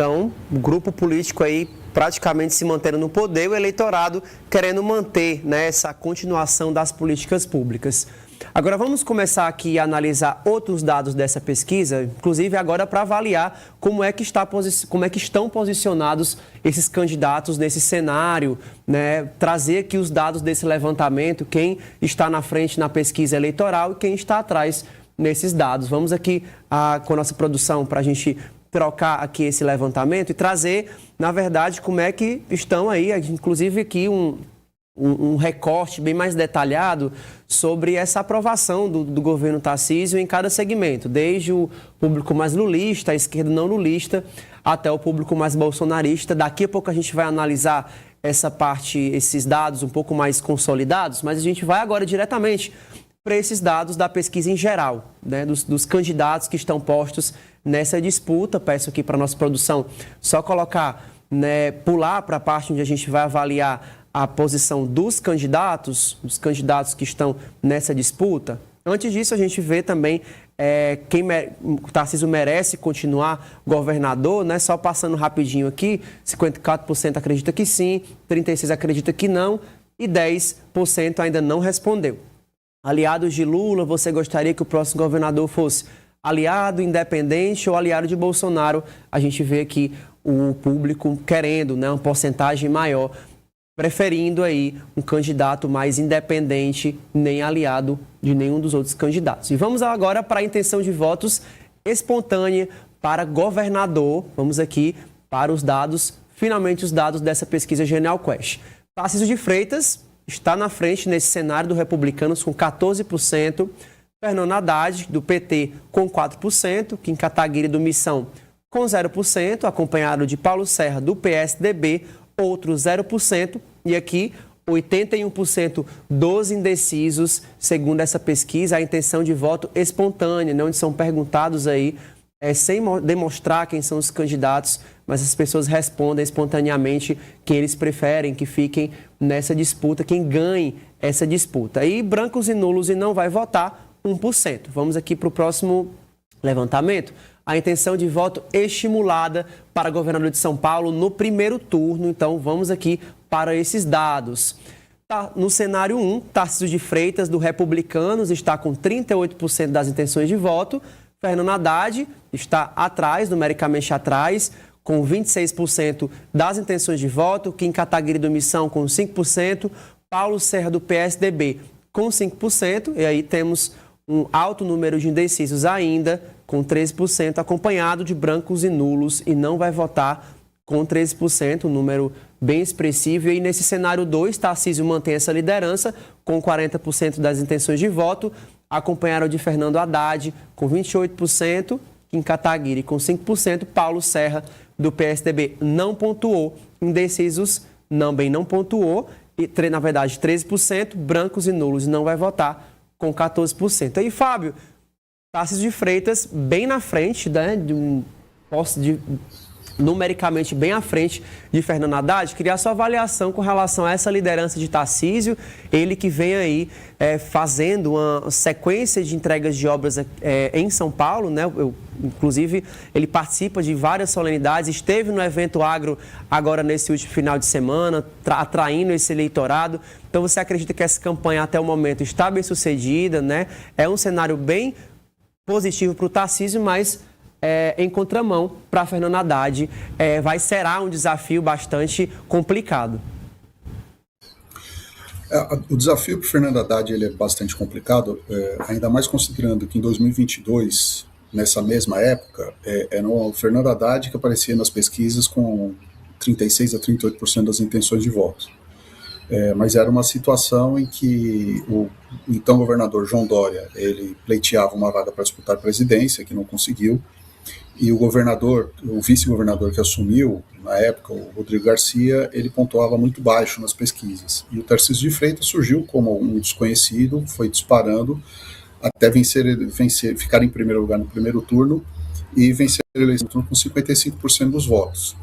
Então, o grupo político aí praticamente se mantendo no poder, o eleitorado querendo manter, né, essa continuação das políticas públicas. Agora vamos começar aqui a analisar outros dados dessa pesquisa, inclusive agora para avaliar como é que estão posicionados esses candidatos nesse cenário, né? Trazer aqui os dados desse levantamento, quem está na frente na pesquisa eleitoral e quem está atrás nesses dados. Vamos aqui com a nossa produção para a gente trocar aqui esse levantamento e trazer, na verdade, como é que estão aí, inclusive aqui um recorte bem mais detalhado sobre essa aprovação do governo Tarcísio em cada segmento, desde o público mais lulista, a esquerda não lulista, até o público mais bolsonarista. Daqui a pouco a gente vai analisar essa parte, esses dados um pouco mais consolidados, mas a gente vai agora diretamente para esses dados da pesquisa em geral, né, dos candidatos que estão postos nessa disputa. Peço aqui para a nossa produção só colocar, né, pular para a parte onde a gente vai avaliar a posição dos candidatos que estão nessa disputa. Antes disso, a gente vê também o Tarcísio merece continuar governador, né? Só passando rapidinho aqui, 54% acredita que sim, 36% acredita que não e 10% ainda não respondeu. Aliados de Lula, você gostaria que o próximo governador fosse aliado, independente ou aliado de Bolsonaro? A gente vê aqui o público querendo, né, uma porcentagem maior, preferindo aí um candidato mais independente, nem aliado de nenhum dos outros candidatos. E vamos agora para a intenção de votos espontânea para governador. Vamos aqui para os dados, finalmente os dados dessa pesquisa Genial Quest. Tarcísio de Freitas está na frente nesse cenário do Republicanos com 14%, Fernando Haddad, do PT, com 4%, Kim Kataguiri, do Missão, com 0%, acompanhado de Paulo Serra, do PSDB, outro 0%, e aqui 81% dos indecisos, segundo essa pesquisa, a intenção de voto espontânea, né, onde são perguntados aí, sem demonstrar quem são os candidatos, mas as pessoas respondem espontaneamente quem eles preferem que fiquem nessa disputa, quem ganhe essa disputa. E brancos e nulos e não vai votar, 1%. Vamos aqui para o próximo levantamento. A intenção de voto estimulada para governador de São Paulo no primeiro turno. Então, vamos aqui para esses dados. No cenário 1, Tarcísio de Freitas, do Republicanos, está com 38% das intenções de voto. Fernando Haddad está atrás, numericamente atrás, com 26% das intenções de voto. Kim Kataguiri, do Missão, com 5%. Paulo Serra, do PSDB, com 5%. E aí temos um alto número de indecisos ainda, com 13%, acompanhado de brancos e nulos, e não vai votar com 13%, um número bem expressivo. E aí, nesse cenário 2, Tarcísio mantém essa liderança, com 40% das intenções de voto, acompanhado de Fernando Haddad, com 28%, Kim Kataguiri, com 5%, Paulo Serra, do PSDB, não pontuou, indecisos também não pontuou, e, na verdade, 13%, brancos e nulos não vai votar, com 14%. Aí, Fábio, Tarcísio de Freitas bem na frente, né, numericamente bem à frente de Fernando Haddad. Queria a sua avaliação com relação a essa liderança de Tarcísio, ele que vem aí fazendo uma sequência de entregas de obras em São Paulo, né? Inclusive, ele participa de várias solenidades, esteve no evento Agro agora nesse último final de semana, atraindo esse eleitorado. Então, você acredita que essa campanha até o momento está bem sucedida, né? É um cenário bem positivo para o Tarcísio, mas em contramão para Fernando Haddad, será um desafio bastante complicado. O desafio para o Fernando Haddad ele é bastante complicado, ainda mais considerando que em 2022, nessa mesma época, era o Fernando Haddad que aparecia nas pesquisas com 36% a 38% das intenções de voto. Mas era uma situação em que o então governador João Dória, ele pleiteava uma vaga para disputar a presidência, que não conseguiu, e o vice-governador que assumiu, na época, o Rodrigo Garcia, ele pontuava muito baixo nas pesquisas. E o Tarcísio de Freitas surgiu como um desconhecido, foi disparando, até ficar em primeiro lugar no primeiro turno, e vencer a eleição com 55% dos votos.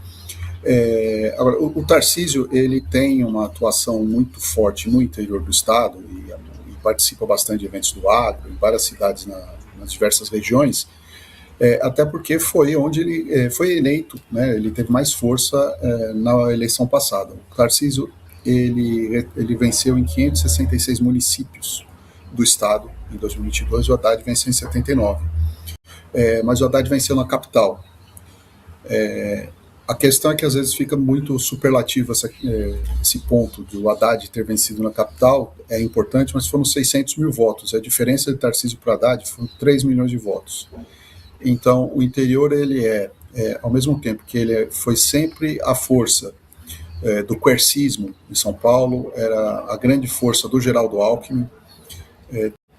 Agora, o Tarcísio ele tem uma atuação muito forte no interior do estado e participa bastante de eventos do agro, em várias cidades nas diversas regiões, até porque foi onde ele foi eleito, né? Ele teve mais força na eleição passada. O Tarcísio ele venceu em 566 municípios do estado em 2022, o Haddad venceu em 79. Mas o Haddad venceu na capital. A questão é que às vezes fica muito superlativo esse ponto de o Haddad ter vencido na capital, é importante, mas foram 600 mil votos. A diferença de Tarcísio para Haddad foram 3 milhões de votos. Então, o interior, ele ao mesmo tempo que ele foi sempre a força do quercismo em São Paulo, era a grande força do Geraldo Alckmin,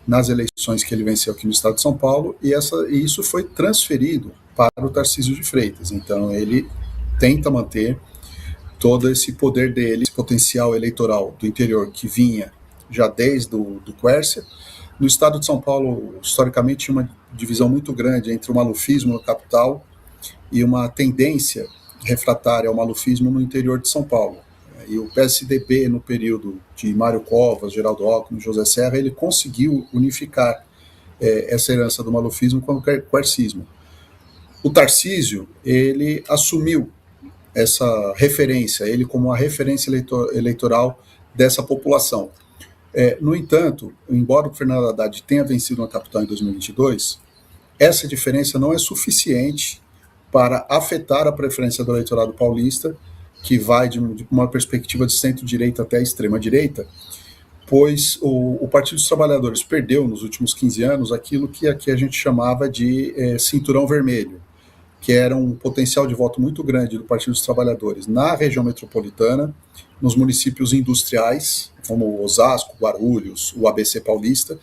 nas eleições que ele venceu aqui no estado de São Paulo, e isso foi transferido para o Tarcísio de Freitas. Então, ele tenta manter todo esse poder dele, esse potencial eleitoral do interior que vinha já desde do Quércia. No estado de São Paulo, historicamente, tinha uma divisão muito grande entre o malufismo na capital e uma tendência refratária ao malufismo no interior de São Paulo. E o PSDB, no período de Mário Covas, Geraldo Alckmin, José Serra, ele conseguiu unificar essa herança do malufismo com o quercismo. O Tarcísio, ele assumiu essa referência, ele como a referência eleitoral dessa população. No entanto, embora o Fernando Haddad tenha vencido na capital em 2022, essa diferença não é suficiente para afetar a preferência do eleitorado paulista, que vai de uma perspectiva de centro-direita até a extrema-direita, pois o Partido dos Trabalhadores perdeu nos últimos 15 anos aquilo que aqui a gente chamava de cinturão vermelho, que era um potencial de voto muito grande do Partido dos Trabalhadores na região metropolitana, nos municípios industriais, como Osasco, Guarulhos, o ABC Paulista,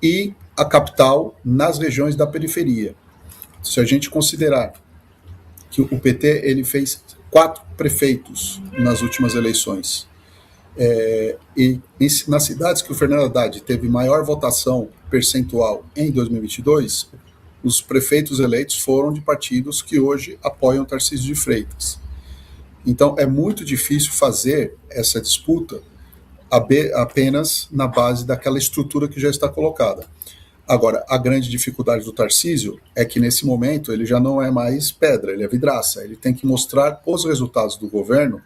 e a capital nas regiões da periferia. Se a gente considerar que o PT ele fez 4 prefeitos nas últimas eleições, e nas cidades que o Fernando Haddad teve maior votação percentual em 2022, os prefeitos eleitos foram de partidos que hoje apoiam Tarcísio de Freitas. Então, é muito difícil fazer essa disputa apenas na base daquela estrutura que já está colocada. Agora, a grande dificuldade do Tarcísio é que, nesse momento, ele já não é mais pedra, ele é vidraça. Ele tem que mostrar os resultados do governo,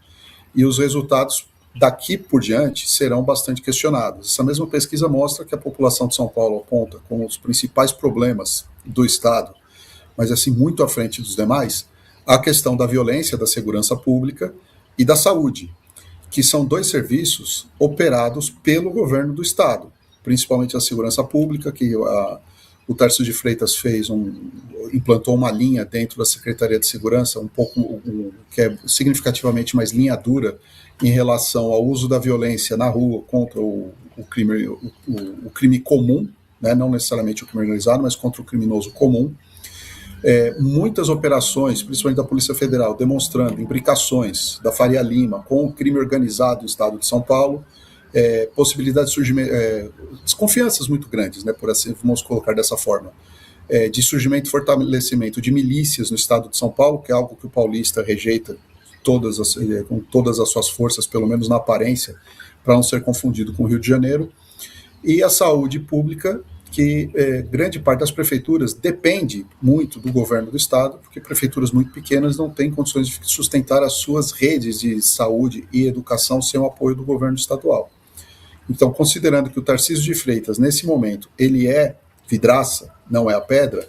e os resultados daqui por diante serão bastante questionados. Essa mesma pesquisa mostra que a população de São Paulo aponta como os principais problemas do Estado, mas assim, muito à frente dos demais, a questão da violência, da segurança pública e da saúde, que são 2 serviços operados pelo governo do Estado, principalmente a segurança pública, que o Tarcísio de Freitas implantou uma linha dentro da Secretaria de Segurança, que é significativamente mais linha dura em relação ao uso da violência na rua contra o crime comum, né, não necessariamente o crime organizado, mas contra o criminoso comum. Muitas operações, principalmente da Polícia Federal, demonstrando imbricações da Faria Lima com o crime organizado do Estado de São Paulo, possibilidade de surgimento, desconfianças muito grandes, né, por assim, vamos colocar dessa forma, de surgimento e fortalecimento de milícias no Estado de São Paulo, que é algo que o paulista rejeita com todas as suas forças, pelo menos na aparência, para não ser confundido com o Rio de Janeiro, e a saúde pública, que grande parte das prefeituras depende muito do governo do Estado, porque prefeituras muito pequenas não têm condições de sustentar as suas redes de saúde e educação sem o apoio do governo estadual. Então, considerando que o Tarcísio de Freitas, nesse momento, ele é vidraça, não é a pedra,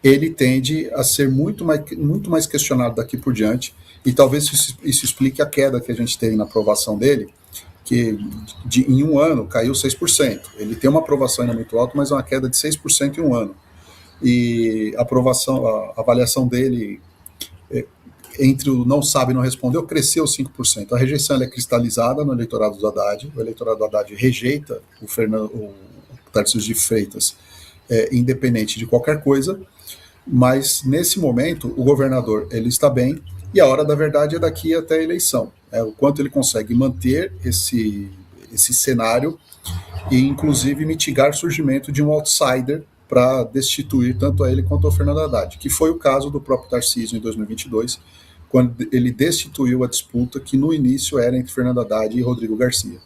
ele tende a ser muito mais questionado daqui por diante, e talvez isso explique a queda que a gente teve na aprovação dele, que em um ano caiu 6%. Ele tem uma aprovação ainda muito alta, mas uma queda de 6% em um ano. E a avaliação dele, entre o não sabe e não respondeu, cresceu 5%. A rejeição é cristalizada no eleitorado do Haddad. O eleitorado do Haddad rejeita o Tarcísio de Freitas, independente de qualquer coisa, mas nesse momento o governador ele está bem, e a hora da verdade é daqui até a eleição. O quanto ele consegue manter esse cenário e, inclusive, mitigar o surgimento de um outsider para destituir tanto a ele quanto ao Fernando Haddad, que foi o caso do próprio Tarcísio em 2022, quando ele destituiu a disputa que no início era entre Fernando Haddad e Rodrigo Garcia.